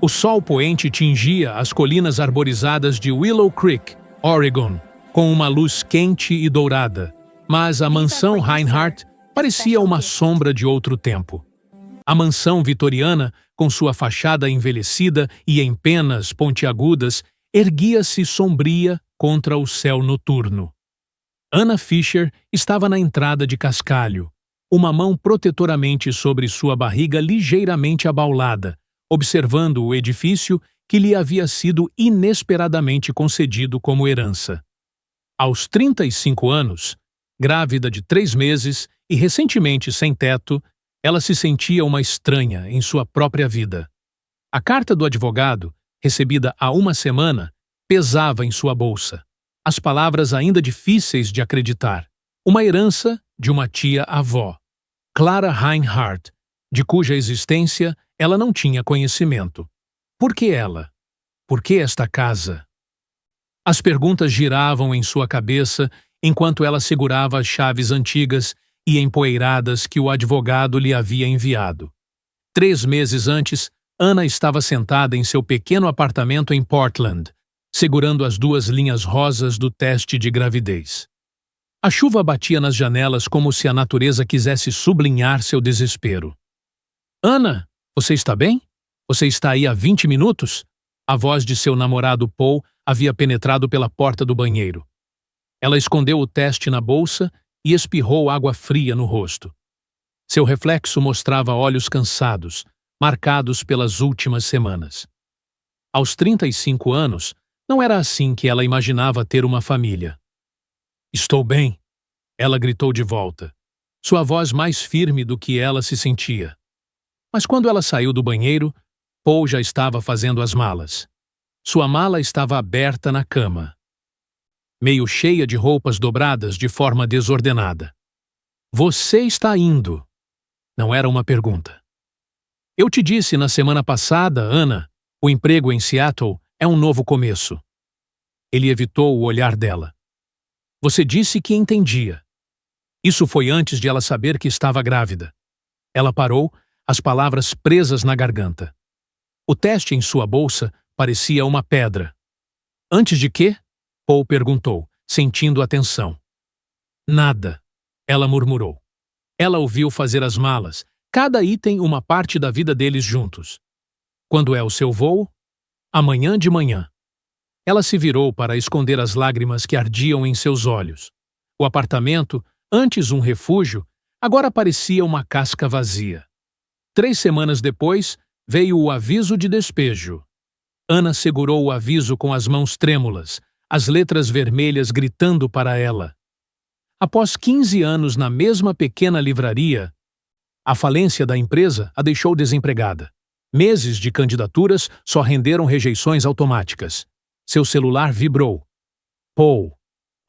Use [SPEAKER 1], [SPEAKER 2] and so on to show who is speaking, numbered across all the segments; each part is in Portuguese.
[SPEAKER 1] O sol poente tingia as colinas arborizadas de Willow Creek, Oregon, com uma luz quente e dourada, mas a mansão Reinhardt parecia uma sombra de outro tempo. A mansão vitoriana, com sua fachada envelhecida e em penas pontiagudas, erguia-se sombria contra o céu noturno. Anna Fisher estava na entrada de cascalho, uma mão protetoramente sobre sua barriga ligeiramente abaulada, observando o edifício que lhe havia sido inesperadamente concedido como herança. Aos 35 anos, grávida de 3 meses e recentemente sem teto, ela se sentia uma estranha em sua própria vida. A carta do advogado, recebida há uma semana, pesava em sua bolsa. As palavras ainda difíceis de acreditar. Uma herança de uma tia-avó, Clara Reinhardt, de cuja existência ela não tinha conhecimento. Por que ela? Por que esta casa? As perguntas giravam em sua cabeça enquanto ela segurava as chaves antigas e empoeiradas que o advogado lhe havia enviado. 3 meses antes, Anna estava sentada em seu pequeno apartamento em Portland, segurando as 2 linhas rosas do teste de gravidez. A chuva batia nas janelas como se a natureza quisesse sublinhar seu desespero. Anna, você está bem? Você está aí há 20 minutos? A voz de seu namorado Paul havia penetrado pela porta do banheiro. Ela escondeu o teste na bolsa e espirrou água fria no rosto. Seu reflexo mostrava olhos cansados, marcados pelas últimas semanas. Aos 35 anos, não era assim que ela imaginava ter uma família. Estou bem, ela gritou de volta, sua voz mais firme do que ela se sentia. Mas quando ela saiu do banheiro, Paul já estava fazendo as malas. Sua mala estava aberta na cama, meio cheia de roupas dobradas de forma desordenada. Você está indo? Não era uma pergunta. Eu te disse na semana passada, Anna, o emprego em Seattle é um novo começo. Ele evitou o olhar dela. Você disse que entendia. Isso foi antes de ela saber que estava grávida. Ela parou, as palavras presas na garganta. O teste em sua bolsa parecia uma pedra. Antes de quê? Paul perguntou, sentindo a tensão. Nada, ela murmurou. Ela ouviu fazer as malas, cada item uma parte da vida deles juntos. Quando é o seu voo? Amanhã de manhã. Ela se virou para esconder as lágrimas que ardiam em seus olhos. O apartamento, antes um refúgio, agora parecia uma casca vazia. 3 semanas depois, veio o aviso de despejo. Anna segurou o aviso com as mãos trêmulas, as letras vermelhas gritando para ela. Após 15 anos na mesma pequena livraria, a falência da empresa a deixou desempregada. Meses de candidaturas só renderam rejeições automáticas. Seu celular vibrou. Paul.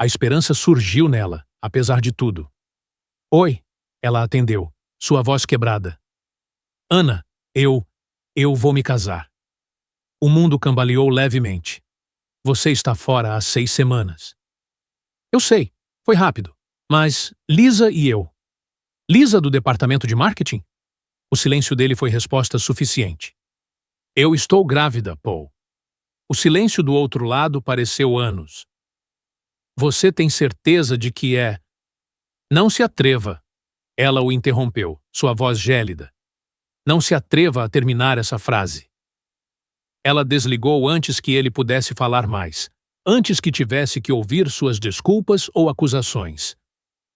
[SPEAKER 1] A esperança surgiu nela, apesar de tudo. Oi, ela atendeu, sua voz quebrada. Anna, eu vou me casar. O mundo cambaleou levemente. Você está fora há 6 semanas. Eu sei, foi rápido, mas Lisa e eu. Lisa do departamento de marketing? O silêncio dele foi resposta suficiente. Eu estou grávida, Paul. O silêncio do outro lado pareceu anos. Você tem certeza de que é... Não se atreva. Ela o interrompeu, sua voz gélida. Não se atreva a terminar essa frase. Ela desligou antes que ele pudesse falar mais, antes que tivesse que ouvir suas desculpas ou acusações.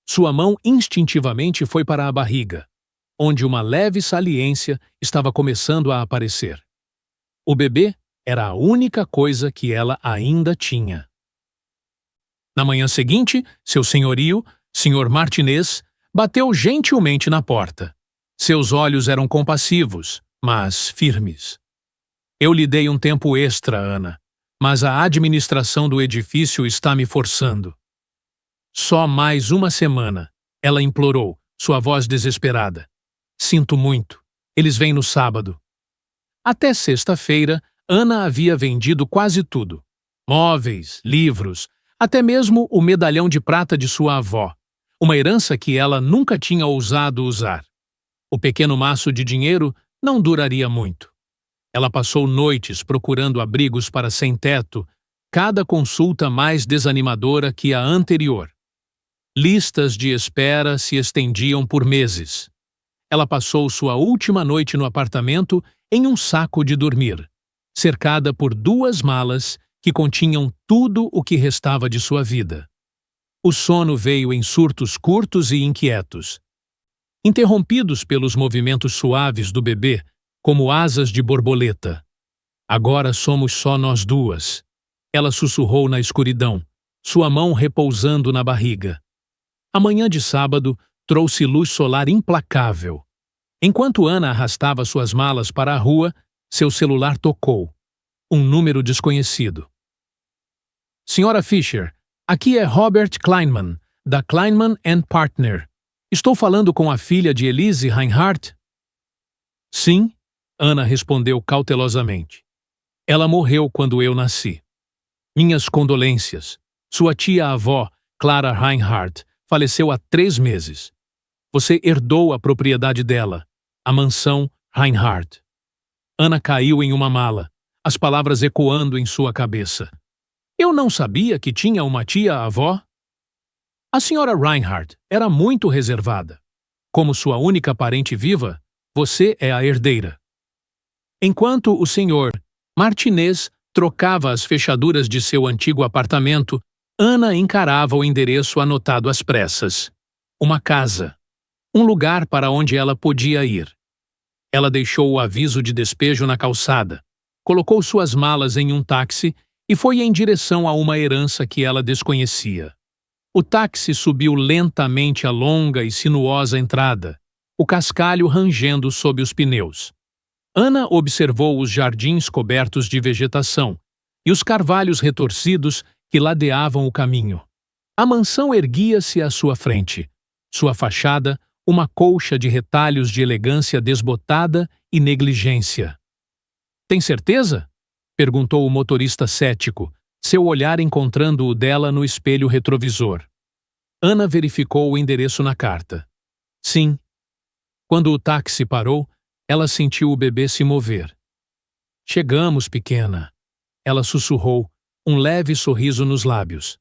[SPEAKER 1] Sua mão instintivamente foi para a barriga, onde uma leve saliência estava começando a aparecer. O bebê era a única coisa que ela ainda tinha. Na manhã seguinte, seu senhorio, Sr. Martinez, bateu gentilmente na porta. Seus olhos eram compassivos, mas firmes. Eu lhe dei um tempo extra, Anna, mas a administração do edifício está me forçando. Só mais uma semana, ela implorou, sua voz desesperada. Sinto muito. Eles vêm no sábado. Até sexta-feira, Anna havia vendido quase tudo. Móveis, livros, até mesmo o medalhão de prata de sua avó, uma herança que ela nunca tinha ousado usar. O pequeno maço de dinheiro não duraria muito. Ela passou noites procurando abrigos para sem-teto, cada consulta mais desanimadora que a anterior. Listas de espera se estendiam por meses. Ela passou sua última noite no apartamento em um saco de dormir, cercada por 2 malas que continham tudo o que restava de sua vida. O sono veio em surtos curtos e inquietos, interrompidos pelos movimentos suaves do bebê, como asas de borboleta. Agora somos só nós duas. Ela sussurrou na escuridão, sua mão repousando na barriga. A manhã de sábado trouxe luz solar implacável. Enquanto Ana arrastava suas malas para a rua, seu celular tocou. Um número desconhecido. Senhora Fisher, aqui é Robert Kleinman, da Kleinman & Partner. Estou falando com a filha de Elise Reinhardt? Sim, Ana respondeu cautelosamente. Ela morreu quando eu nasci. Minhas condolências. Sua tia-avó, Clara Reinhardt, faleceu há 3 meses. Você herdou a propriedade dela, a mansão Reinhardt. Ana caiu em uma mala, as palavras ecoando em sua cabeça. Eu não sabia que tinha uma tia-avó. A senhora Reinhardt era muito reservada. Como sua única parente viva, você é a herdeira. Enquanto o senhor Martinez trocava as fechaduras de seu antigo apartamento, Ana encarava o endereço anotado às pressas. Uma casa. Um lugar para onde ela podia ir. Ela deixou o aviso de despejo na calçada, colocou suas malas em um táxi e foi em direção a uma herança que ela desconhecia. O táxi subiu lentamente a longa e sinuosa entrada, o cascalho rangendo sob os pneus. Ana observou os jardins cobertos de vegetação e os carvalhos retorcidos que ladeavam o caminho. A mansão erguia-se à sua frente, sua fachada uma colcha de retalhos de elegância desbotada e negligência. Tem certeza? Perguntou o motorista cético, seu olhar encontrando o dela no espelho retrovisor. Ana verificou o endereço na carta. Sim. Quando o táxi parou, ela sentiu o bebê se mover. Chegamos, pequena. Ela sussurrou, um leve sorriso nos lábios.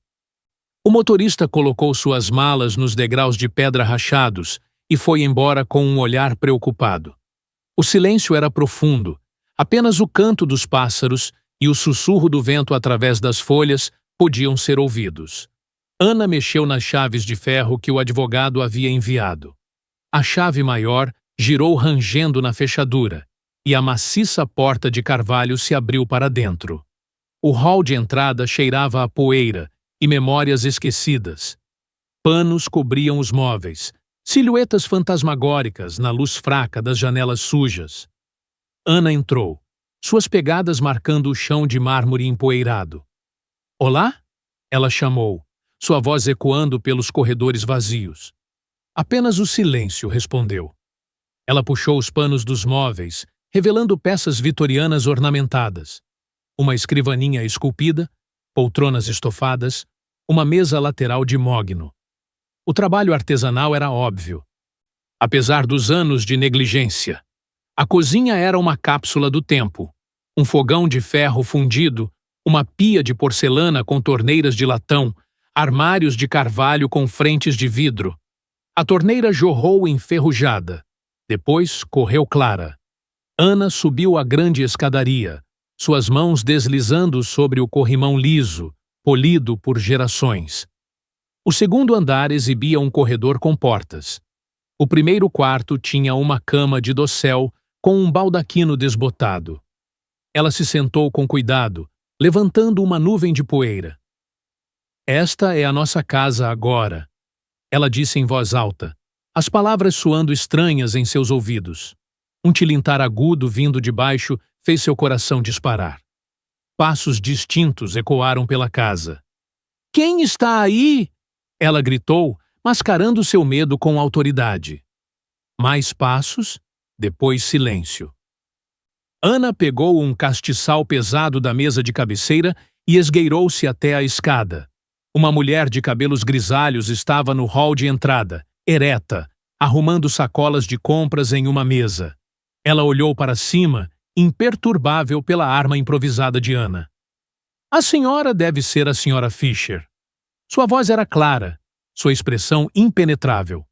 [SPEAKER 1] O motorista colocou suas malas nos degraus de pedra rachados e foi embora com um olhar preocupado. O silêncio era profundo, apenas o canto dos pássaros e o sussurro do vento através das folhas podiam ser ouvidos. Ana mexeu nas chaves de ferro que o advogado havia enviado. A chave maior girou rangendo na fechadura, e a maciça porta de carvalho se abriu para dentro. O hall de entrada cheirava a poeira e memórias esquecidas. Panos cobriam os móveis, silhuetas fantasmagóricas na luz fraca das janelas sujas. Ana entrou, suas pegadas marcando o chão de mármore empoeirado. Olá? Ela chamou, sua voz ecoando pelos corredores vazios. Apenas o silêncio respondeu. Ela puxou os panos dos móveis, revelando peças vitorianas ornamentadas. Uma escrivaninha esculpida, poltronas estofadas, uma mesa lateral de mogno. O trabalho artesanal era óbvio. Apesar dos anos de negligência, a cozinha era uma cápsula do tempo. Um fogão de ferro fundido, uma pia de porcelana com torneiras de latão, armários de carvalho com frentes de vidro. A torneira jorrou enferrujada. Depois correu clara. Ana subiu a grande escadaria, suas mãos deslizando sobre o corrimão liso, polido por gerações. O segundo andar exibia um corredor com portas. O primeiro quarto tinha uma cama de dossel com um baldaquino desbotado. Ela se sentou com cuidado, levantando uma nuvem de poeira. Esta é a nossa casa agora, ela disse em voz alta, as palavras soando estranhas em seus ouvidos. Um tilintar agudo vindo de baixo fez seu coração disparar. Passos distintos ecoaram pela casa. Quem está aí? Ela gritou, mascarando seu medo com autoridade. Mais passos, depois silêncio. Ana pegou um castiçal pesado da mesa de cabeceira e esgueirou-se até a escada. Uma mulher de cabelos grisalhos estava no hall de entrada, ereta, arrumando sacolas de compras em uma mesa. Ela olhou para cima, imperturbável pela arma improvisada de Ana. A senhora deve ser a senhora Fisher. Sua voz era clara, sua expressão impenetrável.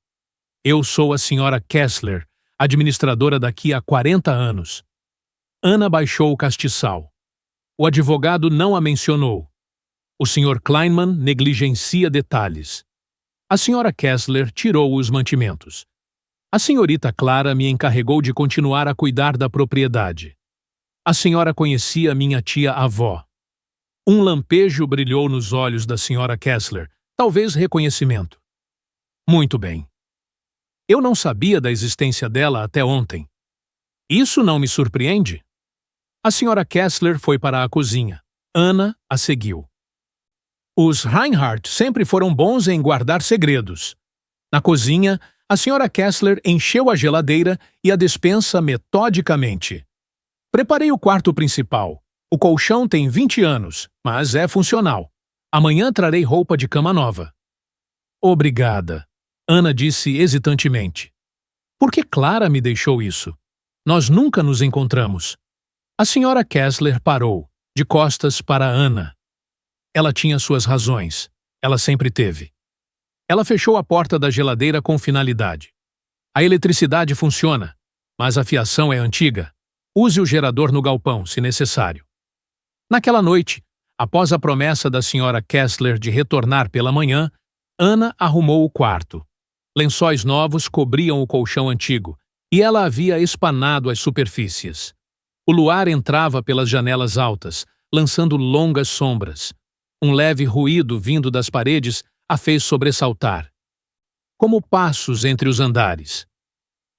[SPEAKER 1] Eu sou a senhora Kessler, administradora daqui há 40 anos. Ana baixou o castiçal. O advogado não a mencionou. O Sr. Kleinman negligencia detalhes. A senhora Kessler tirou os mantimentos. A senhorita Clara me encarregou de continuar a cuidar da propriedade. A senhora conhecia minha tia-avó. Um lampejo brilhou nos olhos da senhora Kessler, talvez reconhecimento. Muito bem. Eu não sabia da existência dela até ontem. Isso não me surpreende. A senhora Kessler foi para a cozinha. Ana a seguiu. Os Reinhardt sempre foram bons em guardar segredos. Na cozinha, a senhora Kessler encheu a geladeira e a despensa metodicamente. Preparei o quarto principal. O colchão tem 20 anos, mas é funcional. Amanhã trarei roupa de cama nova. Obrigada, Ana disse hesitantemente. Por que Clara me deixou isso? Nós nunca nos encontramos. A senhora Kessler parou, de costas para Ana. Ela tinha suas razões. Ela sempre teve. Ela fechou a porta da geladeira com finalidade. A eletricidade funciona, mas a fiação é antiga. Use o gerador no galpão, se necessário. Naquela noite, após a promessa da senhora Kessler de retornar pela manhã, Ana arrumou o quarto. Lençóis novos cobriam o colchão antigo, e ela havia espanado as superfícies. O luar entrava pelas janelas altas, lançando longas sombras. Um leve ruído vindo das paredes a fez sobressaltar. Como passos entre os andares.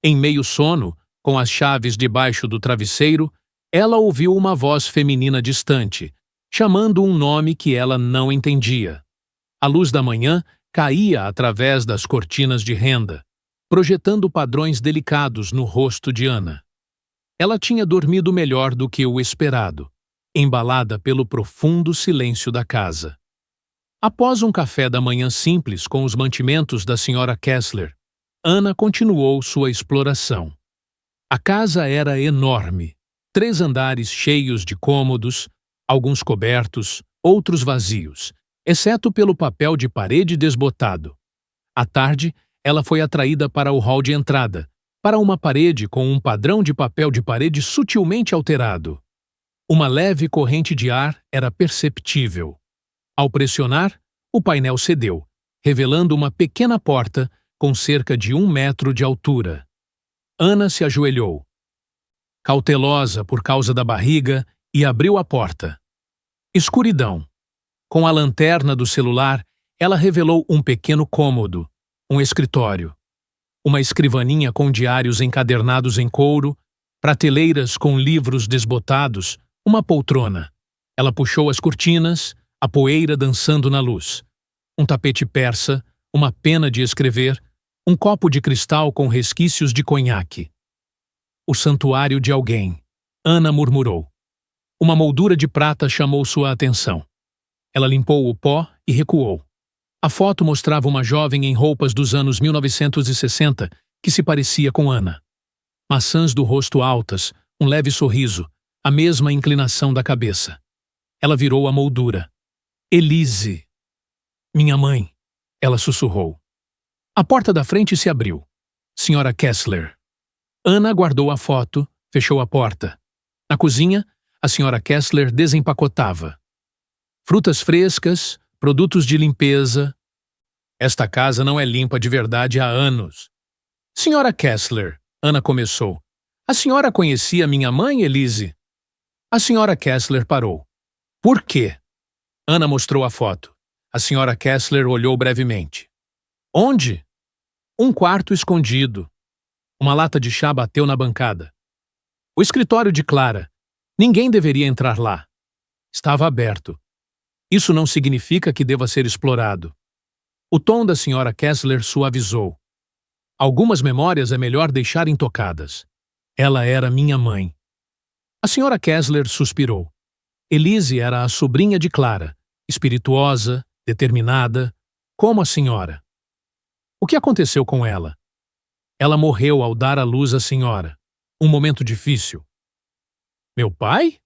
[SPEAKER 1] Em meio sono, com as chaves debaixo do travesseiro, ela ouviu uma voz feminina distante, chamando um nome que ela não entendia. A luz da manhã caía através das cortinas de renda, projetando padrões delicados no rosto de Ana. Ela tinha dormido melhor do que o esperado, embalada pelo profundo silêncio da casa. Após um café da manhã simples com os mantimentos da senhora Kessler, Ana continuou sua exploração. A casa era enorme, 3 andares cheios de cômodos, alguns cobertos, outros vazios, exceto pelo papel de parede desbotado. À tarde, ela foi atraída para o hall de entrada, para uma parede com um padrão de papel de parede sutilmente alterado. Uma leve corrente de ar era perceptível. Ao pressionar, o painel cedeu, revelando uma pequena porta com cerca de 1 metro de altura. Ana se ajoelhou, cautelosa por causa da barriga, e abriu a porta. Escuridão. Com a lanterna do celular, ela revelou um pequeno cômodo, um escritório. Uma escrivaninha com diários encadernados em couro, prateleiras com livros desbotados, uma poltrona. Ela puxou as cortinas, a poeira dançando na luz. Um tapete persa, uma pena de escrever, um copo de cristal com resquícios de conhaque. O santuário de alguém, Ana murmurou. Uma moldura de prata chamou sua atenção. Ela limpou o pó e recuou. A foto mostrava uma jovem em roupas dos anos 1960 que se parecia com Ana. Maçãs do rosto altas, um leve sorriso, a mesma inclinação da cabeça. Ela virou a moldura. Elise. Minha mãe, ela sussurrou. A porta da frente se abriu. Senhora Kessler. Ana guardou a foto, fechou a porta. Na cozinha, a senhora Kessler desempacotava. Frutas frescas, produtos de limpeza. Esta casa não é limpa de verdade há anos. Senhora Kessler, Ana começou. A senhora conhecia minha mãe, Elise? A senhora Kessler parou. Por quê? Ana mostrou a foto. A senhora Kessler olhou brevemente. Onde? Um quarto escondido. Uma lata de chá bateu na bancada. O escritório de Clara. Ninguém deveria entrar lá. Estava aberto. Isso não significa que deva ser explorado. O tom da senhora Kessler suavizou. Algumas memórias é melhor deixar intocadas. Ela era minha mãe. A senhora Kessler suspirou. Elise era a sobrinha de Clara, espirituosa, determinada, como a senhora. O que aconteceu com ela? Ela morreu ao dar à luz a senhora. Um momento difícil. Meu pai?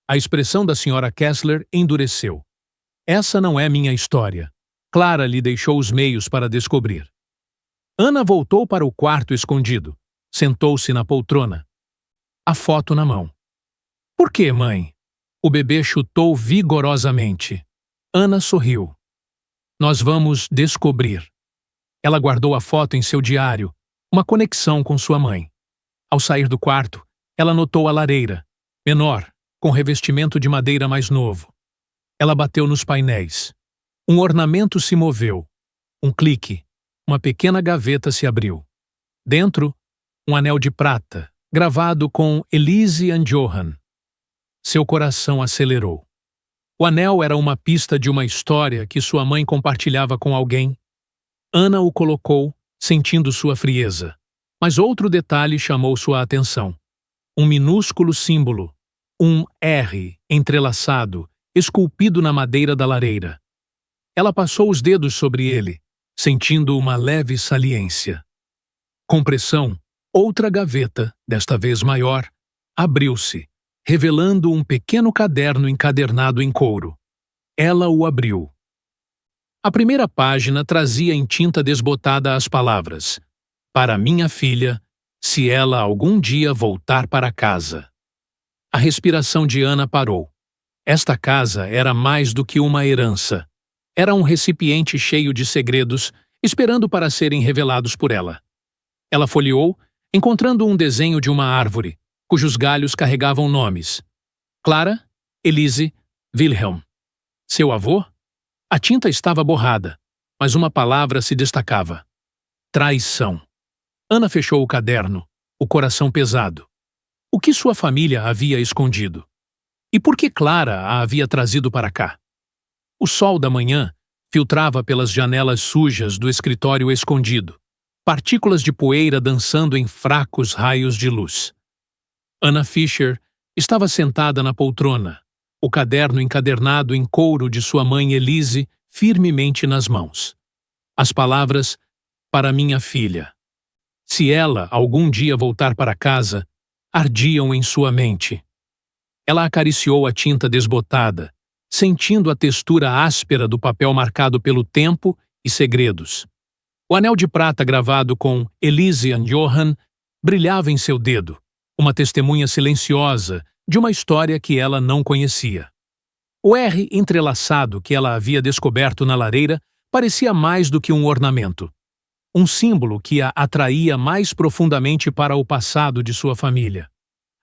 [SPEAKER 1] A expressão da senhora Kessler endureceu. Essa não é minha história. Clara lhe deixou os meios para descobrir. Ana voltou para o quarto escondido. Sentou-se na poltrona. A foto na mão. Por quê, mãe? O bebê chutou vigorosamente. Ana sorriu. Nós vamos descobrir. Ela guardou a foto em seu diário, uma conexão com sua mãe. Ao sair do quarto, ela notou a lareira, menor, com revestimento de madeira mais novo. Ela bateu nos painéis. Um ornamento se moveu. Um clique. Uma pequena gaveta se abriu. Dentro, um anel de prata, gravado com Elise and Johan. Seu coração acelerou. O anel era uma pista de uma história que sua mãe compartilhava com alguém. Ana o colocou, sentindo sua frieza. Mas outro detalhe chamou sua atenção. Um minúsculo símbolo, um R entrelaçado, esculpido na madeira da lareira. Ela passou os dedos sobre ele, sentindo uma leve saliência. Com pressão, outra gaveta, desta vez maior, abriu-se, revelando um pequeno caderno encadernado em couro. Ela o abriu. A primeira página trazia em tinta desbotada as palavras: para minha filha, se ela algum dia voltar para casa. A respiração de Ana parou. Esta casa era mais do que uma herança. Era um recipiente cheio de segredos, esperando para serem revelados por ela. Ela folheou, encontrando um desenho de uma árvore, cujos galhos carregavam nomes: Clara, Elise, Wilhelm. Seu avô? A tinta estava borrada, mas uma palavra se destacava: traição. Ana fechou o caderno, o coração pesado. O que sua família havia escondido? E por que Clara a havia trazido para cá? O sol da manhã filtrava pelas janelas sujas do escritório escondido, partículas de poeira dançando em fracos raios de luz. Anna Fisher estava sentada na poltrona, o caderno encadernado em couro de sua mãe Elise firmemente nas mãos. As palavras: para minha filha. Se ela algum dia voltar para casa, ardiam em sua mente. Ela acariciou a tinta desbotada, sentindo a textura áspera do papel marcado pelo tempo e segredos. O anel de prata gravado com Elise and Johan brilhava em seu dedo, uma testemunha silenciosa de uma história que ela não conhecia. O R entrelaçado que ela havia descoberto na lareira parecia mais do que um ornamento. Um símbolo que a atraía mais profundamente para o passado de sua família.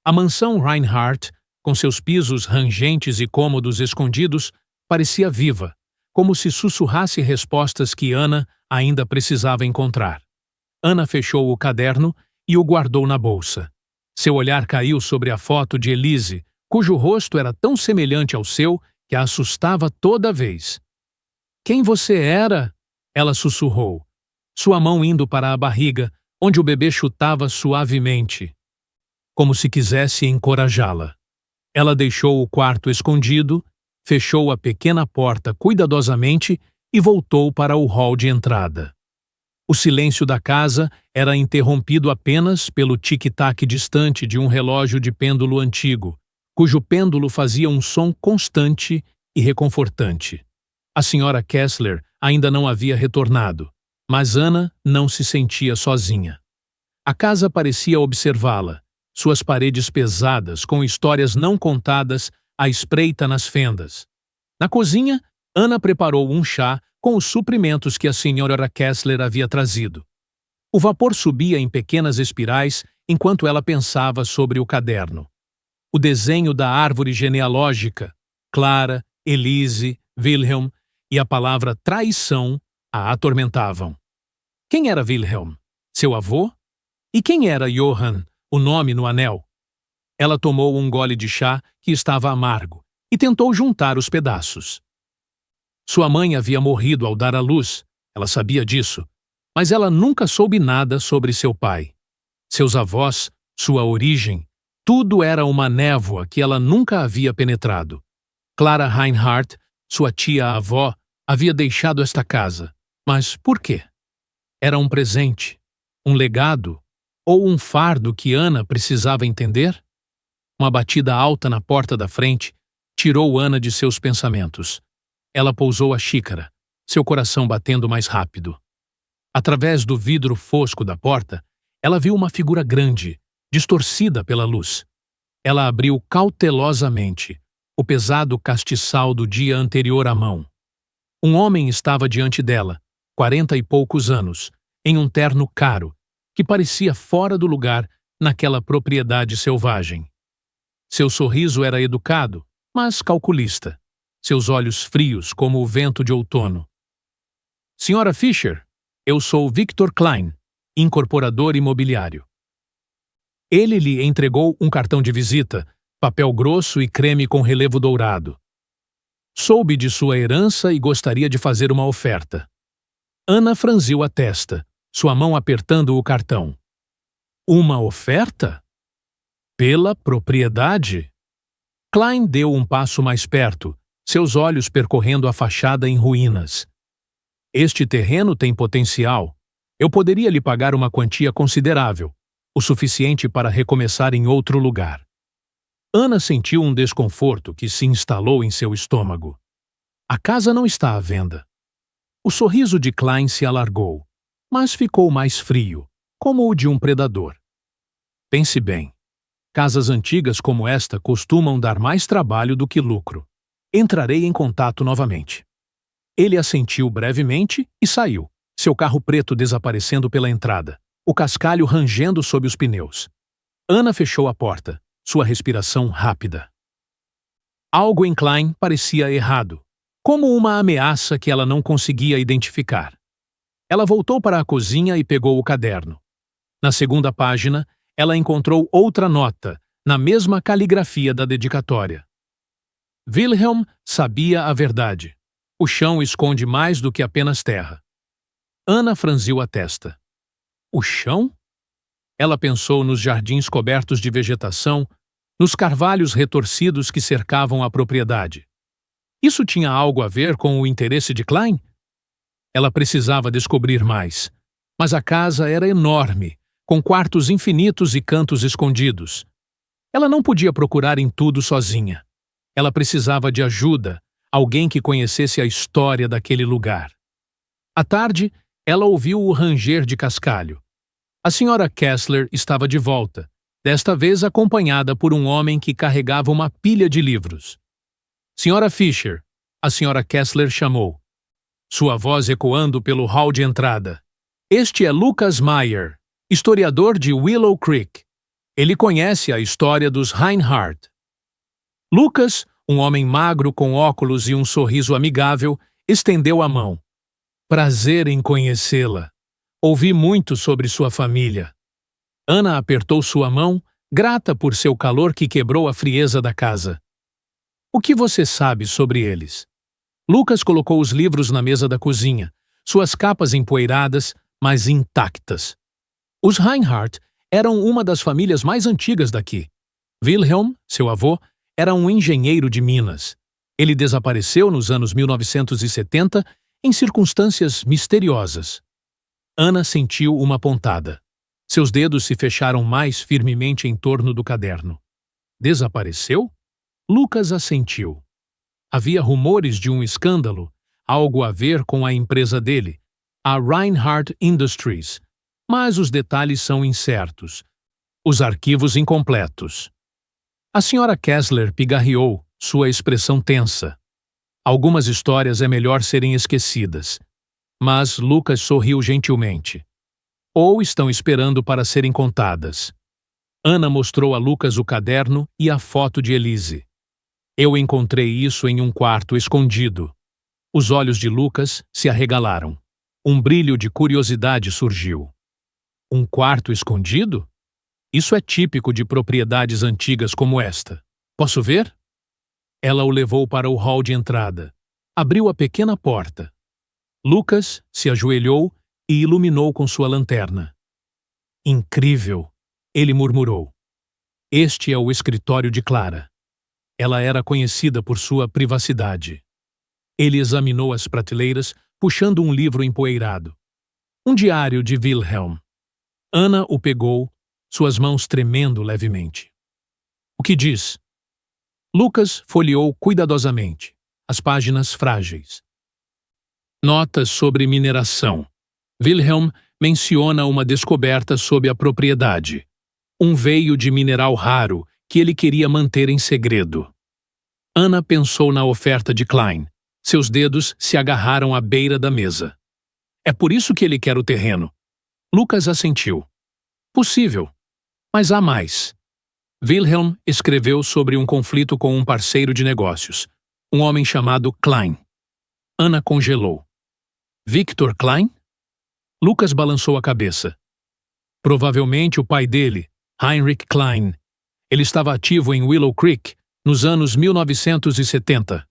[SPEAKER 1] A mansão Reinhardt, com seus pisos rangentes e cômodos escondidos, parecia viva, como se sussurrasse respostas que Ana ainda precisava encontrar. Ana fechou o caderno e o guardou na bolsa. Seu olhar caiu sobre a foto de Elise, cujo rosto era tão semelhante ao seu que a assustava toda vez. Quem você era? Ela sussurrou, sua mão indo para a barriga, onde o bebê chutava suavemente, como se quisesse encorajá-la. Ela deixou o quarto escondido, fechou a pequena porta cuidadosamente e voltou para o hall de entrada. O silêncio da casa era interrompido apenas pelo tic-tac distante de um relógio de pêndulo antigo, cujo pêndulo fazia um som constante e reconfortante. A senhora Kessler ainda não havia retornado, mas Ana não se sentia sozinha. A casa parecia observá-la, suas paredes pesadas com histórias não contadas à espreita nas fendas. Na cozinha, Ana preparou um chá com os suprimentos que a senhora Kessler havia trazido. O vapor subia em pequenas espirais enquanto ela pensava sobre o caderno. O desenho da árvore genealógica, Clara, Elise, Wilhelm e a palavra traição a atormentavam. Quem era Wilhelm? Seu avô? E quem era Johann, o nome no anel? Ela tomou um gole de chá que estava amargo e tentou juntar os pedaços. Sua mãe havia morrido ao dar à luz, ela sabia disso, mas ela nunca soube nada sobre seu pai. Seus avós, sua origem, tudo era uma névoa que ela nunca havia penetrado. Clara Reinhardt, sua tia-avó, havia deixado esta casa. Mas por quê? Era um presente, um legado ou um fardo que Ana precisava entender? Uma batida alta na porta da frente tirou Ana de seus pensamentos. Ela pousou a xícara, seu coração batendo mais rápido. Através do vidro fosco da porta, ela viu uma figura grande, distorcida pela luz. Ela abriu cautelosamente o pesado castiçal do dia anterior à mão. Um homem estava diante dela, 40 e poucos anos, em um terno caro, que parecia fora do lugar naquela propriedade selvagem. Seu sorriso era educado, mas calculista. Seus olhos frios como o vento de outono. Senhora Fisher, eu sou Victor Klein, incorporador imobiliário. Ele lhe entregou um cartão de visita, papel grosso e creme com relevo dourado. Soube de sua herança e gostaria de fazer uma oferta. Ana franziu a testa, sua mão apertando o cartão. Uma oferta? Pela propriedade? Klein deu um passo mais perto, seus olhos percorrendo a fachada em ruínas. Este terreno tem potencial. Eu poderia lhe pagar uma quantia considerável, o suficiente para recomeçar em outro lugar. Ana sentiu um desconforto que se instalou em seu estômago. A casa não está à venda. O sorriso de Klein se alargou, mas ficou mais frio, como o de um predador. Pense bem. Casas antigas como esta costumam dar mais trabalho do que lucro. Entrarei em contato novamente. Ele assentiu brevemente e saiu, seu carro preto desaparecendo pela entrada, o cascalho rangendo sob os pneus. Ana fechou a porta, sua respiração rápida. Algo em Klein parecia errado, como uma ameaça que ela não conseguia identificar. Ela voltou para a cozinha e pegou o caderno. Na segunda página, ela encontrou outra nota, na mesma caligrafia da dedicatória. Wilhelm sabia a verdade. O chão esconde mais do que apenas terra. Ana franziu a testa. O chão? Ela pensou nos jardins cobertos de vegetação, nos carvalhos retorcidos que cercavam a propriedade. Isso tinha algo a ver com o interesse de Klein? Ela precisava descobrir mais. Mas a casa era enorme, com quartos infinitos e cantos escondidos. Ela não podia procurar em tudo sozinha. Ela precisava de ajuda, alguém que conhecesse a história daquele lugar. À tarde, ela ouviu o ranger de cascalho. A senhora Kessler estava de volta, desta vez acompanhada por um homem que carregava uma pilha de livros. Senhora Fisher, a senhora Kessler chamou, sua voz ecoando pelo hall de entrada. Este é Lucas Meyer, historiador de Willow Creek. Ele conhece a história dos Reinhardt. Lucas, um homem magro com óculos e um sorriso amigável, estendeu a mão. Prazer em conhecê-la. Ouvi muito sobre sua família. Ana apertou sua mão, grata por seu calor que quebrou a frieza da casa. O que você sabe sobre eles? Lucas colocou os livros na mesa da cozinha, suas capas empoeiradas, mas intactas. Os Reinhardt eram uma das famílias mais antigas daqui. Wilhelm, seu avô, era um engenheiro de Minas. Ele desapareceu nos anos 1970 em circunstâncias misteriosas. Ana sentiu uma pontada. Seus dedos se fecharam mais firmemente em torno do caderno. Desapareceu? Lucas assentiu. Havia rumores de um escândalo, algo a ver com a empresa dele, a Reinhardt Industries, mas os detalhes são incertos. Os arquivos incompletos. A senhora Kessler pigarreou, sua expressão tensa. Algumas histórias é melhor serem esquecidas. Mas Lucas sorriu gentilmente. Ou estão esperando para serem contadas. Ana mostrou a Lucas o caderno e a foto de Elise. Eu encontrei isso em um quarto escondido. Os olhos de Lucas se arregalaram. Um brilho de curiosidade surgiu. Um quarto escondido? Isso é típico de propriedades antigas como esta. Posso ver? Ela o levou para o hall de entrada. Abriu a pequena porta. Lucas se ajoelhou e iluminou com sua lanterna. Incrível, ele murmurou. Este é o escritório de Clara. Ela era conhecida por sua privacidade. Ele examinou as prateleiras, puxando um livro empoeirado. Um diário de Wilhelm. Ana o pegou, suas mãos tremendo levemente. O que diz? Lucas folheou cuidadosamente as páginas frágeis. Notas sobre mineração. Wilhelm menciona uma descoberta sob a propriedade. Um veio de mineral raro que ele queria manter em segredo. Anna pensou na oferta de Klein. Seus dedos se agarraram à beira da mesa. É por isso que ele quer o terreno. Lucas assentiu. Possível. Mas há mais. Wilhelm escreveu sobre um conflito com um parceiro de negócios, um homem chamado Klein. Anna congelou. Victor Klein? Lucas balançou a cabeça. Provavelmente o pai dele, Heinrich Klein. Ele estava ativo em Willow Creek nos anos 1970.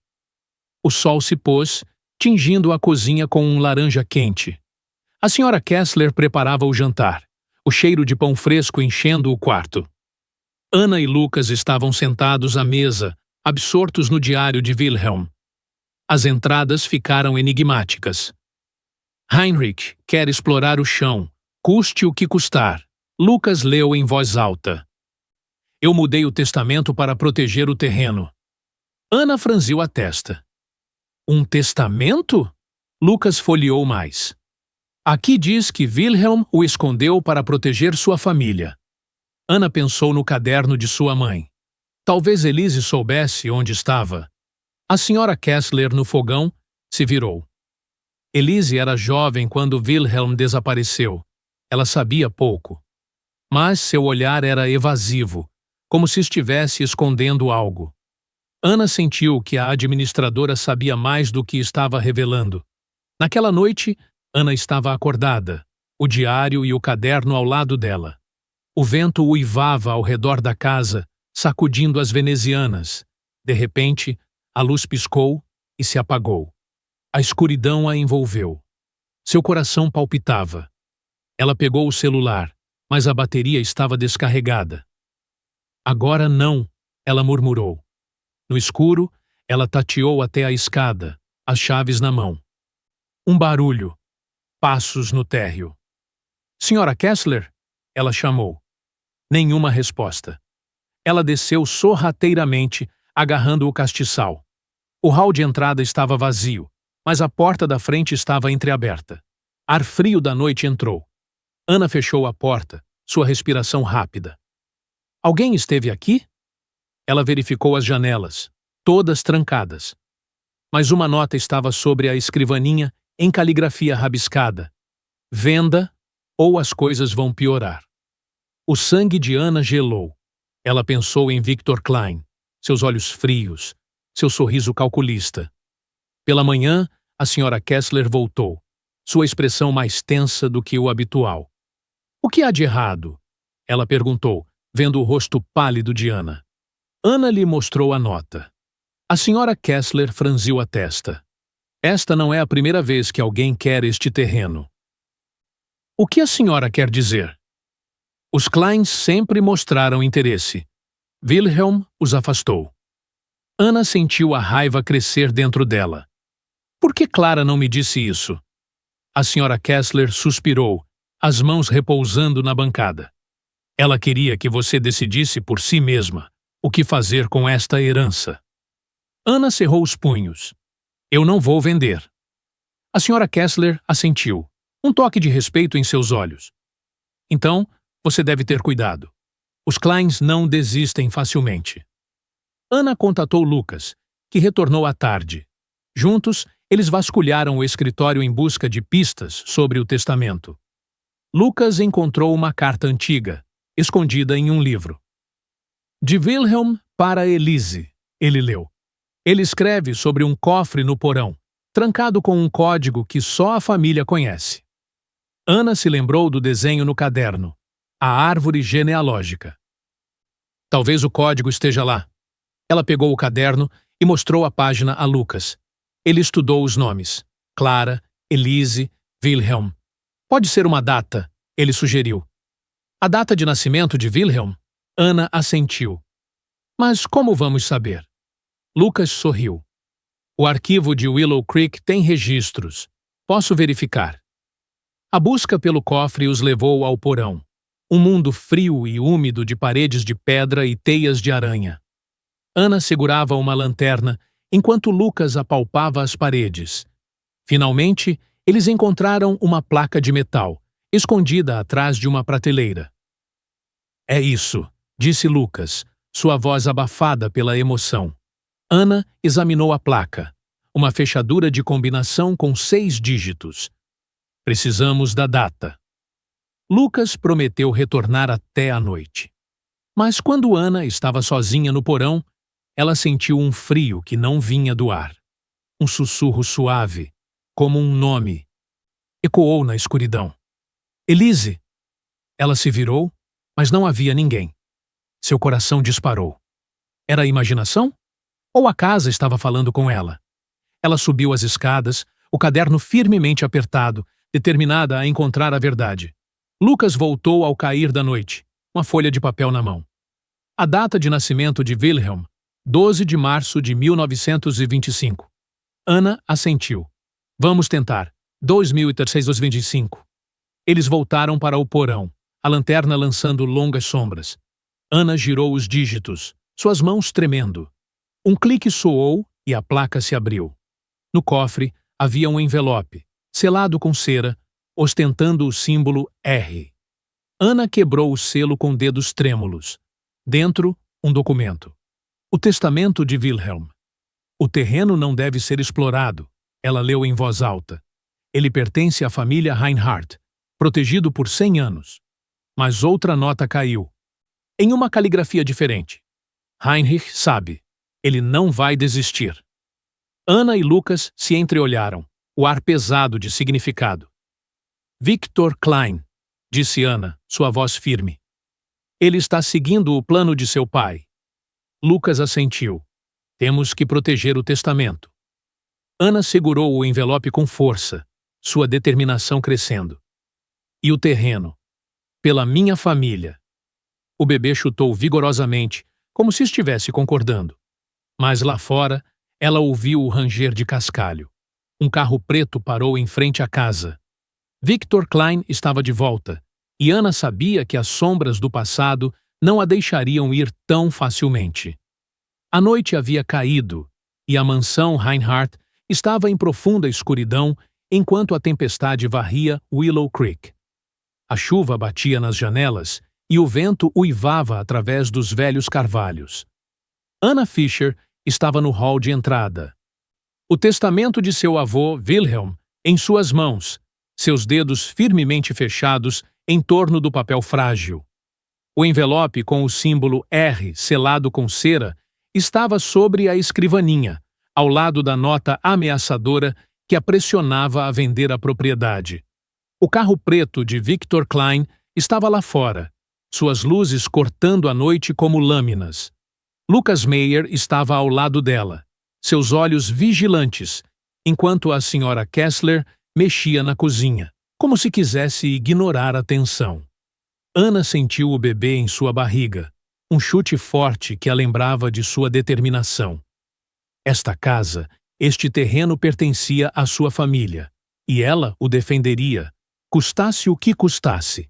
[SPEAKER 1] O sol se pôs, tingindo a cozinha com um laranja quente. A senhora Kessler preparava o jantar, o cheiro de pão fresco enchendo o quarto. Anna e Lucas estavam sentados à mesa, absortos no diário de Wilhelm. As entradas ficaram enigmáticas. Heinrich quer explorar o chão, custe o que custar. Lucas leu em voz alta. Eu mudei o testamento para proteger o terreno. Anna franziu a testa. Um testamento? Lucas folheou mais. Aqui diz que Wilhelm o escondeu para proteger sua família. Anna pensou no caderno de sua mãe. Talvez Elise soubesse onde estava. A senhora Kessler, no fogão, se virou. Elise era jovem quando Wilhelm desapareceu. Ela sabia pouco. Mas seu olhar era evasivo, como se estivesse escondendo algo. Anna sentiu que a administradora sabia mais do que estava revelando. Naquela noite, Anna estava acordada, o diário e o caderno ao lado dela. O vento uivava ao redor da casa, sacudindo as venezianas. De repente, a luz piscou e se apagou. A escuridão a envolveu. Seu coração palpitava. Ela pegou o celular, mas a bateria estava descarregada. Agora não, ela murmurou. No escuro, ela tateou até a escada, as chaves na mão. Um barulho. Passos no térreo. Senhora Kessler? Ela chamou. Nenhuma resposta. Ela desceu sorrateiramente, agarrando o castiçal. O hall de entrada estava vazio, mas a porta da frente estava entreaberta. Ar frio da noite entrou. Anna fechou a porta, sua respiração rápida. Alguém esteve aqui? Ela verificou as janelas, todas trancadas. Mas uma nota estava sobre a escrivaninha em caligrafia rabiscada. Venda, ou as coisas vão piorar. O sangue de Anna gelou. Ela pensou em Victor Klein, seus olhos frios, seu sorriso calculista. Pela manhã, a senhora Kessler voltou, sua expressão mais tensa do que o habitual. O que há de errado? Ela perguntou, vendo o rosto pálido de Anna. Anna lhe mostrou a nota. A senhora Kessler franziu a testa. Esta não é a primeira vez que alguém quer este terreno. O que a senhora quer dizer? Os Kleins sempre mostraram interesse. Wilhelm os afastou. Anna sentiu a raiva crescer dentro dela. Por que Clara não me disse isso? A senhora Kessler suspirou, as mãos repousando na bancada. Ela queria que você decidisse por si mesma o que fazer com esta herança. Anna cerrou os punhos. Eu não vou vender. A senhora Kessler assentiu, um toque de respeito em seus olhos. Então, você deve ter cuidado. Os Kleins não desistem facilmente. Anna contatou Lucas, que retornou à tarde. Juntos, eles vasculharam o escritório em busca de pistas sobre o testamento. Lucas encontrou uma carta antiga, escondida em um livro. De Wilhelm para Elise, ele leu. Ele escreve sobre um cofre no porão, trancado com um código que só a família conhece. Anna se lembrou do desenho no caderno, a árvore genealógica. Talvez o código esteja lá. Ela pegou o caderno e mostrou a página a Lucas. Ele estudou os nomes. Clara, Elise, Wilhelm. Pode ser uma data, ele sugeriu. A data de nascimento de Wilhelm? Anna assentiu. Mas como vamos saber? Lucas sorriu. O arquivo de Willow Creek tem registros. Posso verificar. A busca pelo cofre os levou ao porão. Um mundo frio e úmido de paredes de pedra e teias de aranha. Ana segurava uma lanterna enquanto Lucas apalpava as paredes. Finalmente, eles encontraram uma placa de metal, escondida atrás de uma prateleira. É isso, disse Lucas, sua voz abafada pela emoção. Ana examinou a placa. Uma fechadura de combinação com 6 dígitos. Precisamos da data. Lucas prometeu retornar até a noite. Mas quando Ana estava sozinha no porão, ela sentiu um frio que não vinha do ar. Um sussurro suave, como um nome, ecoou na escuridão. Elise! Ela se virou, mas não havia ninguém. Seu coração disparou. Era a imaginação? Ou a casa estava falando com ela? Ela subiu as escadas, o caderno firmemente apertado, determinada a encontrar a verdade. Lucas voltou ao cair da noite, uma folha de papel na mão. A data de nascimento de Wilhelm, 12 de março de 1925. Ana assentiu. Vamos tentar. 2325. Eles voltaram para o porão, a lanterna lançando longas sombras. Ana girou os dígitos, suas mãos tremendo. Um clique soou e a placa se abriu. No cofre havia um envelope, selado com cera, ostentando o símbolo R. Ana quebrou o selo com dedos trêmulos. Dentro, um documento. O testamento de Wilhelm. O terreno não deve ser explorado, ela leu em voz alta. Ele pertence à família Reinhardt, protegido por 100 anos. Mas outra nota caiu. Em uma caligrafia diferente. Heinrich sabe. Ele não vai desistir. Ana e Lucas se entreolharam, o ar pesado de significado. Victor Klein, disse Ana, sua voz firme. Ele está seguindo o plano de seu pai. Lucas assentiu. Temos que proteger o testamento. Ana segurou o envelope com força, sua determinação crescendo. E o terreno? Pela minha família. O bebê chutou vigorosamente, como se estivesse concordando. Mas lá fora, ela ouviu o ranger de cascalho. Um carro preto parou em frente à casa. Victor Klein estava de volta, e Ana sabia que as sombras do passado não a deixariam ir tão facilmente. A noite havia caído, e a mansão Reinhardt estava em profunda escuridão enquanto a tempestade varria Willow Creek. A chuva batia nas janelas e o vento uivava através dos velhos carvalhos. Anna Fischer estava no hall de entrada. O testamento de seu avô, Wilhelm, em suas mãos, seus dedos firmemente fechados em torno do papel frágil. O envelope com o símbolo R selado com cera estava sobre a escrivaninha, ao lado da nota ameaçadora que a pressionava a vender a propriedade. O carro preto de Victor Klein estava lá fora, suas luzes cortando a noite como lâminas. Lucas Meyer estava ao lado dela, seus olhos vigilantes, enquanto a senhora Kessler mexia na cozinha, como se quisesse ignorar a tensão. Ana sentiu o bebê em sua barriga, um chute forte que a lembrava de sua determinação. Esta casa, este terreno pertencia à sua família, e ela o defenderia, custasse o que custasse.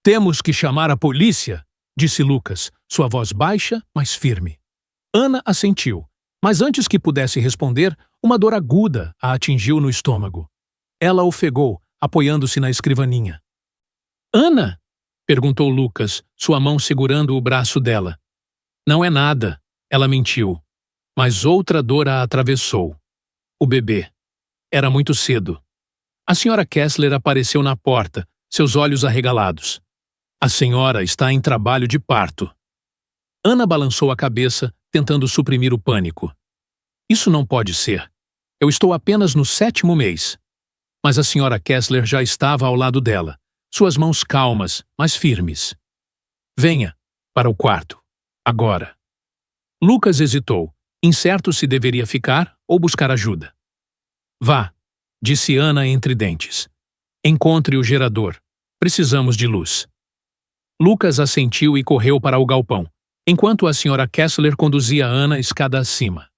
[SPEAKER 1] Temos que chamar a polícia, disse Lucas, sua voz baixa, mas firme. Ana assentiu, mas antes que pudesse responder, uma dor aguda a atingiu no estômago. Ela ofegou, apoiando-se na escrivaninha. Ana? Perguntou Lucas, sua mão segurando o braço dela. Não é nada, ela mentiu. Mas outra dor a atravessou. O bebê. Era muito cedo. A senhora Kessler apareceu na porta, seus olhos arregalados. A senhora está em trabalho de parto. Ana balançou a cabeça, tentando suprimir o pânico. Isso não pode ser. Eu estou apenas no 7º mês. Mas a senhora Kessler já estava ao lado dela, suas mãos calmas, mas firmes. Venha, para o quarto. Agora. Lucas hesitou, incerto se deveria ficar ou buscar ajuda. Vá, disse Ana entre dentes. Encontre o gerador. Precisamos de luz. Lucas assentiu e correu para o galpão, enquanto a senhora Kessler conduzia Ana escada acima.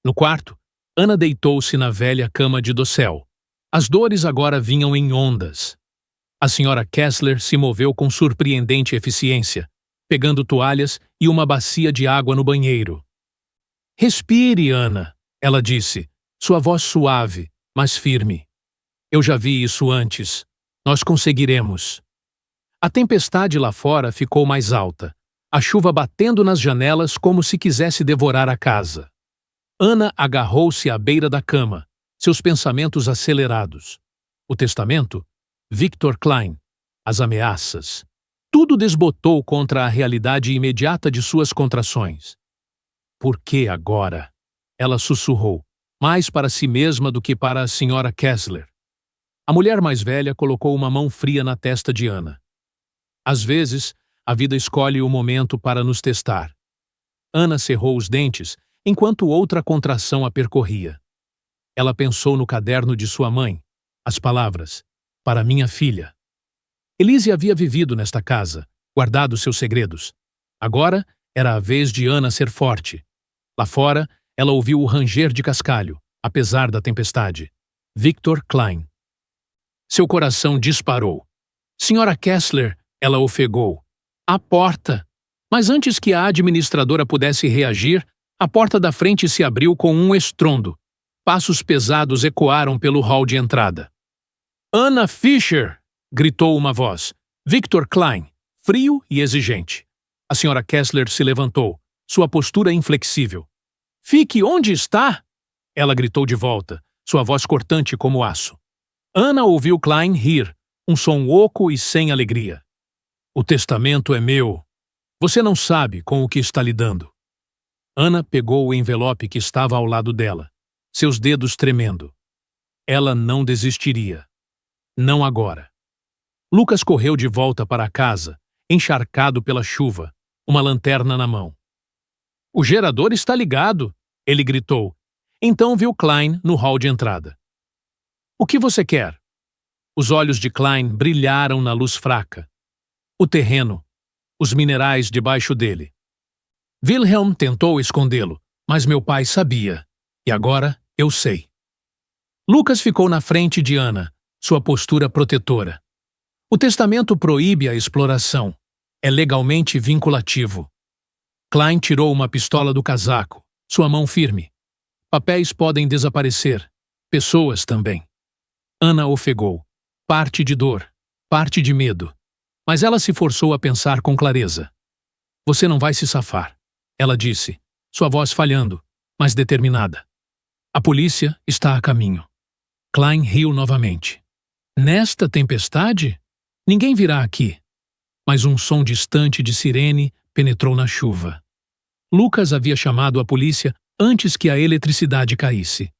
[SPEAKER 1] No quarto, Ana deitou-se na velha cama de dossel. As dores agora vinham em ondas. A senhora Kessler se moveu com surpreendente eficiência, pegando toalhas e uma bacia de água no banheiro. Respire, Ana, ela disse, sua voz suave, mas firme. Eu já vi isso antes. Nós conseguiremos. A tempestade lá fora ficou mais alta, a chuva batendo nas janelas como se quisesse devorar a casa. Ana agarrou-se à beira da cama, seus pensamentos acelerados. O testamento? Victor Klein. As ameaças. Tudo desbotou contra a realidade imediata de suas contrações. Por que agora? Ela sussurrou, mais para si mesma do que para a senhora Kessler. A mulher mais velha colocou uma mão fria na testa de Ana. Às vezes, a vida escolhe o momento para nos testar. Ana cerrou os dentes enquanto outra contração a percorria. Ela pensou no caderno de sua mãe, as palavras, para minha filha. Elise havia vivido nesta casa, guardado seus segredos. Agora era a vez de Ana ser forte. Lá fora, ela ouviu o ranger de cascalho, apesar da tempestade. Victor Klein. Seu coração disparou. Senhora Kessler, ela ofegou. A porta! Mas antes que a administradora pudesse reagir, a porta da frente se abriu com um estrondo. Passos pesados ecoaram pelo hall de entrada. Anna Fisher! Gritou uma voz. Victor Klein, frio e exigente. A senhora Kessler se levantou, sua postura inflexível. Fique onde está! Ela gritou de volta, sua voz cortante como aço. Ana ouviu Klein rir, um som oco e sem alegria. O testamento é meu. Você não sabe com o que está lidando. Ana pegou o envelope que estava ao lado dela, seus dedos tremendo. Ela não desistiria. Não agora. Lucas correu de volta para a casa, encharcado pela chuva, uma lanterna na mão. O gerador está ligado, ele gritou. Então viu Klein no hall de entrada. O que você quer? Os olhos de Klein brilharam na luz fraca. O terreno, os minerais debaixo dele. Wilhelm tentou escondê-lo, mas meu pai sabia, e agora eu sei. Lucas ficou na frente de Ana, sua postura protetora. O testamento proíbe a exploração. É legalmente vinculativo. Klein tirou uma pistola do casaco, sua mão firme. Papéis podem desaparecer. Pessoas também. Ana ofegou. Parte de dor, parte de medo. Mas ela se forçou a pensar com clareza. Você não vai se safar, ela disse, sua voz falhando, mas determinada. A polícia está a caminho. Klein riu novamente. Nesta tempestade? Ninguém virá aqui. Mas um som distante de sirene penetrou na chuva. Lucas havia chamado a polícia antes que a eletricidade caísse.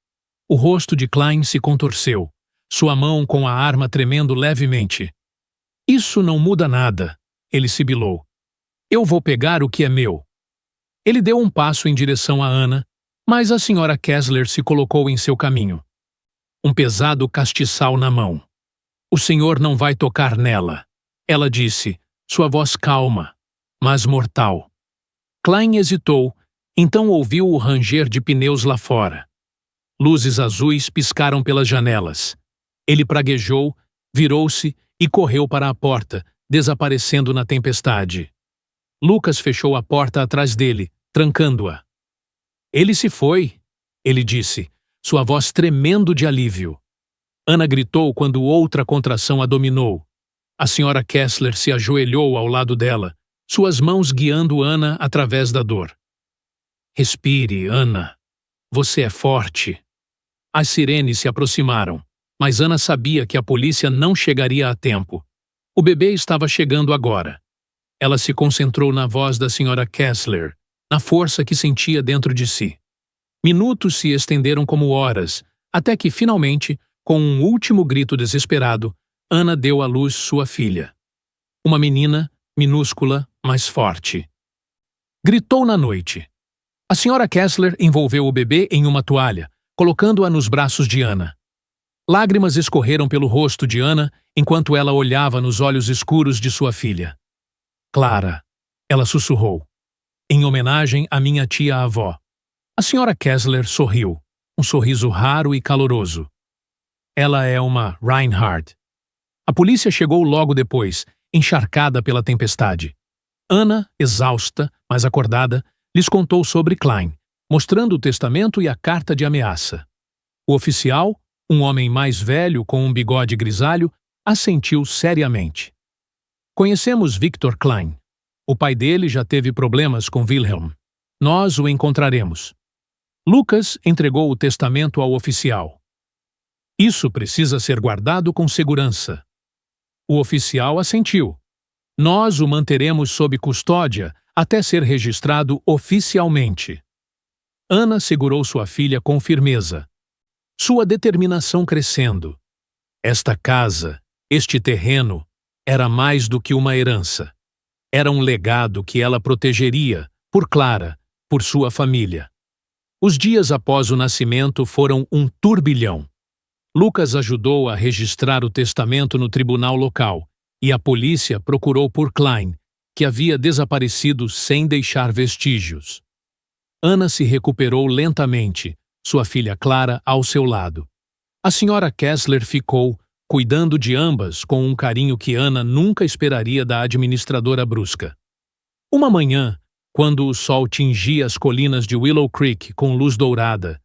[SPEAKER 1] O rosto de Klein se contorceu, sua mão com a arma tremendo levemente. Isso não muda nada, ele sibilou. Eu vou pegar o que é meu. Ele deu um passo em direção a Ana, mas a senhora Kessler se colocou em seu caminho. Um pesado castiçal na mão. O senhor não vai tocar nela, ela disse, sua voz calma, mas mortal. Klein hesitou, então ouviu o ranger de pneus lá fora. Luzes azuis piscaram pelas janelas. Ele praguejou, virou-se e correu para a porta, desaparecendo na tempestade. Lucas fechou a porta atrás dele, trancando-a. Ele se foi, ele disse, sua voz tremendo de alívio. Ana gritou quando outra contração a dominou. A senhora Kessler se ajoelhou ao lado dela, suas mãos guiando Ana através da dor. Respire, Ana. Você é forte. As sirenes se aproximaram, mas Ana sabia que a polícia não chegaria a tempo. O bebê estava chegando agora. Ela se concentrou na voz da senhora Kessler, na força que sentia dentro de si. Minutos se estenderam como horas, até que, finalmente, com um último grito desesperado, Ana deu à luz sua filha. Uma menina, minúscula, mas forte. Gritou na noite. A senhora Kessler envolveu o bebê em uma toalha, colocando-a nos braços de Ana. Lágrimas escorreram pelo rosto de Ana enquanto ela olhava nos olhos escuros de sua filha. Clara, ela sussurrou. Em homenagem à minha tia-avó. A senhora Kessler sorriu, um sorriso raro e caloroso. Ela é uma Reinhardt. A polícia chegou logo depois, encharcada pela tempestade. Anna, exausta, mas acordada, lhes contou sobre Klein, mostrando o testamento e a carta de ameaça. O oficial, um homem mais velho com um bigode grisalho, assentiu seriamente. Conhecemos Victor Klein. O pai dele já teve problemas com Wilhelm. Nós o encontraremos. Lucas entregou o testamento ao oficial. Isso precisa ser guardado com segurança. O oficial assentiu. Nós o manteremos sob custódia até ser registrado oficialmente. Anna segurou sua filha com firmeza. Sua determinação crescendo. Esta casa, este terreno, era mais do que uma herança. Era um legado que ela protegeria, por Clara, por sua família. Os dias após o nascimento foram um turbilhão. Lucas ajudou a registrar o testamento no tribunal local e a polícia procurou por Klein, que havia desaparecido sem deixar vestígios. Anna se recuperou lentamente, sua filha Clara ao seu lado. A senhora Kessler ficou, cuidando de ambas com um carinho que Anna nunca esperaria da administradora brusca. Uma manhã, quando o sol tingia as colinas de Willow Creek com luz dourada,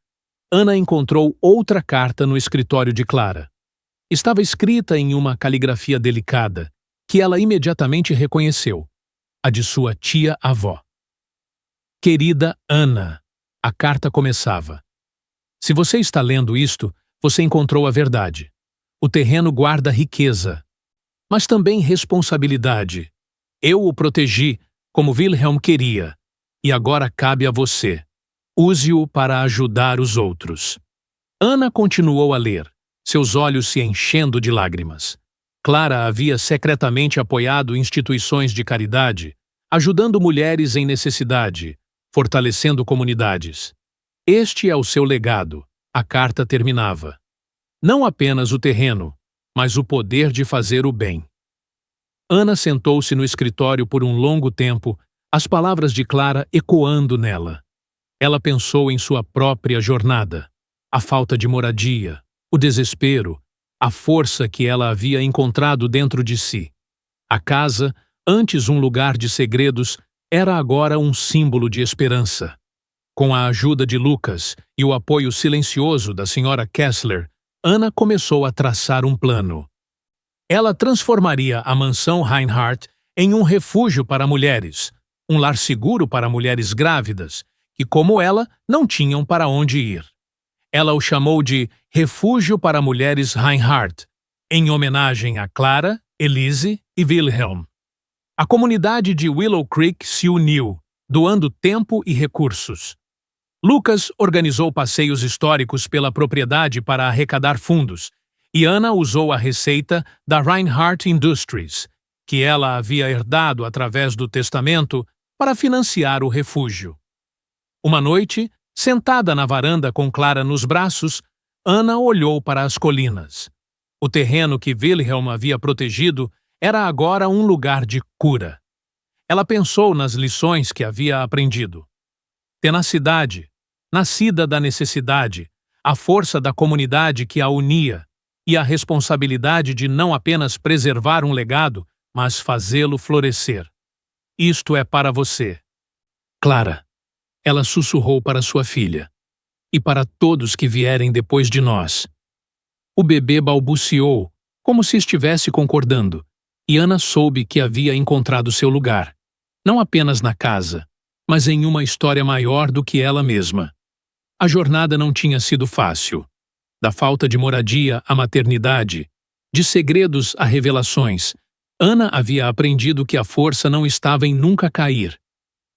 [SPEAKER 1] Anna encontrou outra carta no escritório de Clara. Estava escrita em uma caligrafia delicada, que ela imediatamente reconheceu, a de sua tia-avó. Querida Anna, a carta começava. Se você está lendo isto, você encontrou a verdade. O terreno guarda riqueza, mas também responsabilidade. Eu o protegi, como Wilhelm queria, e agora cabe a você. Use-o para ajudar os outros. Anna continuou a ler, seus olhos se enchendo de lágrimas. Clara havia secretamente apoiado instituições de caridade, ajudando mulheres em necessidade, fortalecendo comunidades. Este é o seu legado, a carta terminava. Não apenas o terreno, mas o poder de fazer o bem. Anna sentou-se no escritório por um longo tempo, as palavras de Clara ecoando nela. Ela pensou em sua própria jornada, a falta de moradia, o desespero, a força que ela havia encontrado dentro de si. A casa, antes um lugar de segredos, era agora um símbolo de esperança. Com a ajuda de Lucas e o apoio silencioso da senhora Kessler, Anna começou a traçar um plano. Ela transformaria a mansão Reinhardt em um refúgio para mulheres, um lar seguro para mulheres grávidas, que, como ela, não tinham para onde ir. Ela o chamou de Refúgio para Mulheres Reinhardt, em homenagem a Clara, Elise e Wilhelm. A comunidade de Willow Creek se uniu, doando tempo e recursos. Lucas organizou passeios históricos pela propriedade para arrecadar fundos, e Anna usou a receita da Reinhardt Industries, que ela havia herdado através do testamento, para financiar o refúgio. Uma noite, sentada na varanda com Clara nos braços, Anna olhou para as colinas. O terreno que Wilhelm havia protegido era agora um lugar de cura. Ela pensou nas lições que havia aprendido. Tenacidade, nascida da necessidade, a força da comunidade que a unia e a responsabilidade de não apenas preservar um legado, mas fazê-lo florescer. Isto é para você. Clara, ela sussurrou para sua filha, e para todos que vierem depois de nós. O bebê balbuciou, como se estivesse concordando, e Anna soube que havia encontrado seu lugar, não apenas na casa, mas em uma história maior do que ela mesma. A jornada não tinha sido fácil. Da falta de moradia à maternidade, de segredos a revelações, Anna havia aprendido que a força não estava em nunca cair,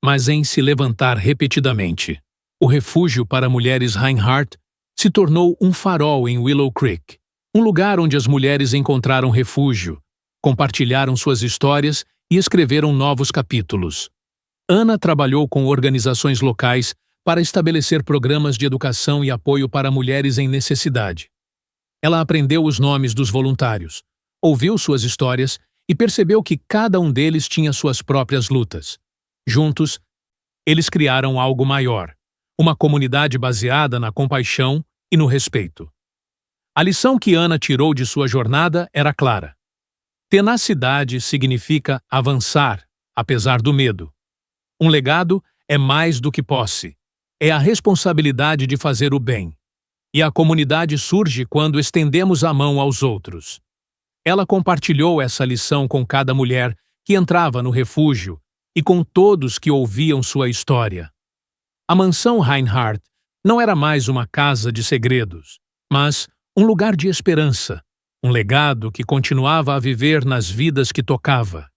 [SPEAKER 1] mas em se levantar repetidamente. O refúgio para mulheres Reinhardt se tornou um farol em Willow Creek, um lugar onde as mulheres encontraram refúgio, compartilharam suas histórias e escreveram novos capítulos. Anna trabalhou com organizações locais para estabelecer programas de educação e apoio para mulheres em necessidade. Ela aprendeu os nomes dos voluntários, ouviu suas histórias e percebeu que cada um deles tinha suas próprias lutas. Juntos, eles criaram algo maior, uma comunidade baseada na compaixão e no respeito. A lição que Anna tirou de sua jornada era clara. Tenacidade significa avançar, apesar do medo. Um legado é mais do que posse. É a responsabilidade de fazer o bem. E a comunidade surge quando estendemos a mão aos outros. Ela compartilhou essa lição com cada mulher que entrava no refúgio e com todos que ouviam sua história. A mansão Reinhardt não era mais uma casa de segredos, mas um lugar de esperança, um legado que continuava a viver nas vidas que tocava.